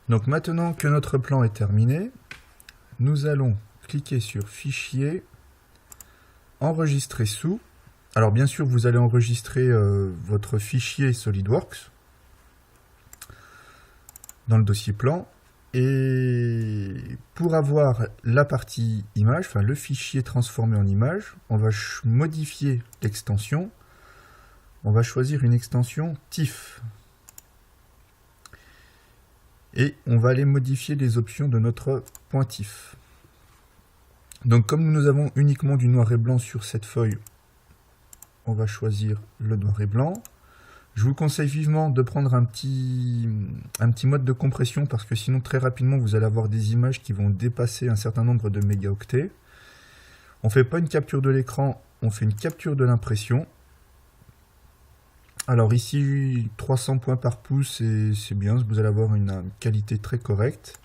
Donc maintenant que notre plan est terminé, nous allons cliquer sur Fichier, Enregistrer sous. Alors bien sûr, vous allez enregistrer votre fichier SolidWorks dans le dossier plan. Et pour avoir la partie image, enfin le fichier transformé en image, on va modifier l'extension. On va choisir une extension TIFF. Et on va aller modifier les options de notre point TIFF. Donc comme nous avons uniquement du noir et blanc sur cette feuille, on va choisir le noir et blanc. Je vous conseille vivement de prendre un petit mode de compression parce que sinon très rapidement vous allez avoir des images qui vont dépasser un certain nombre de mégaoctets. On ne fait pas une capture de l'écran, on fait une capture de l'impression. Alors ici 300 points par pouce, c'est bien, vous allez avoir une qualité très correcte.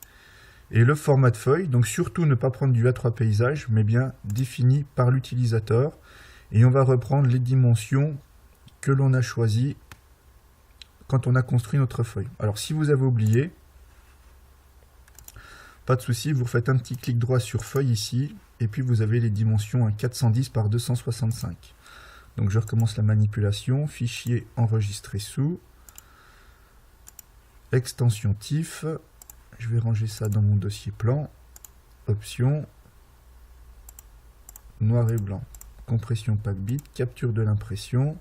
Et le format de feuille, donc surtout ne pas prendre du A3 paysage, mais bien défini par l'utilisateur. Et on va reprendre les dimensions que l'on a choisies quand on a construit notre feuille. Alors si vous avez oublié, pas de souci, vous faites un petit clic droit sur feuille ici, et puis vous avez les dimensions à 410 par 265. Donc je recommence la manipulation, fichier enregistré sous, extension TIFF, je vais ranger ça dans mon dossier plan, options, noir et blanc, compression pack bit, capture de l'impression,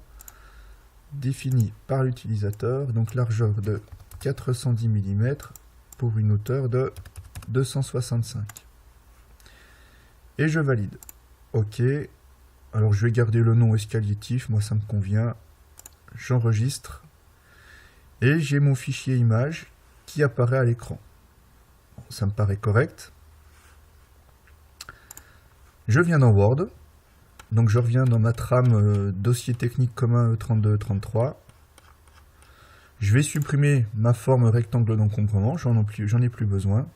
définie par l'utilisateur, donc largeur de 410 mm pour une hauteur de 265. Et je valide. OK. Alors je vais garder le nom escalier TIFF, moi ça me convient. J'enregistre. Et j'ai mon fichier image qui apparaît à l'écran. Bon, ça me paraît correct. Je viens dans Word. Donc je reviens dans ma trame dossier technique commun E32-33. Je vais supprimer ma forme rectangle d'encombrement, j'en ai plus besoin.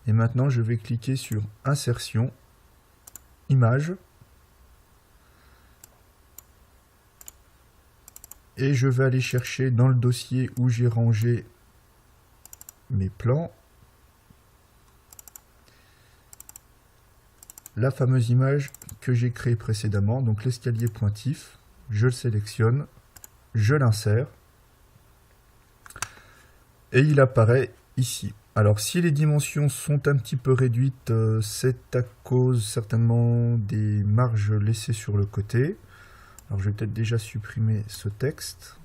Et maintenant je vais cliquer sur Insertion, Image. Et je vais aller chercher dans le dossier où j'ai rangé mes plans la fameuse image que j'ai créée précédemment, donc l'escalier pointif. Je le sélectionne, je l'insère et il apparaît ici. Alors si les dimensions sont un petit peu réduites, c'est à cause certainement des marges laissées sur le côté. Alors je vais peut-être déjà supprimer ce texte.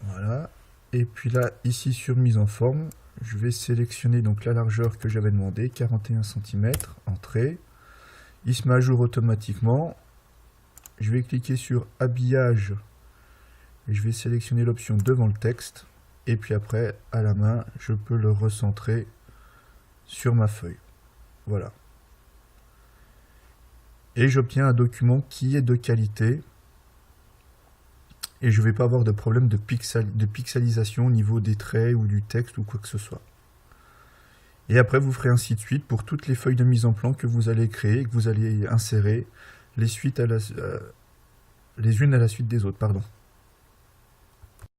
Voilà. Et puis là, ici sur mise en forme, je vais sélectionner donc la largeur que j'avais demandé, 41 cm, entrée. Il se met à jour automatiquement. Je vais cliquer sur habillage et je vais sélectionner l'option devant le texte. Et puis après, à la main, je peux le recentrer sur ma feuille. Voilà. Et j'obtiens un document qui est de qualité. Et je ne vais pas avoir de problème de pixelisation au niveau des traits ou du texte ou quoi que ce soit. Et après, vous ferez ainsi de suite pour toutes les feuilles de mise en plan que vous allez créer, que vous allez insérer les unes à la suite des autres. Pardon.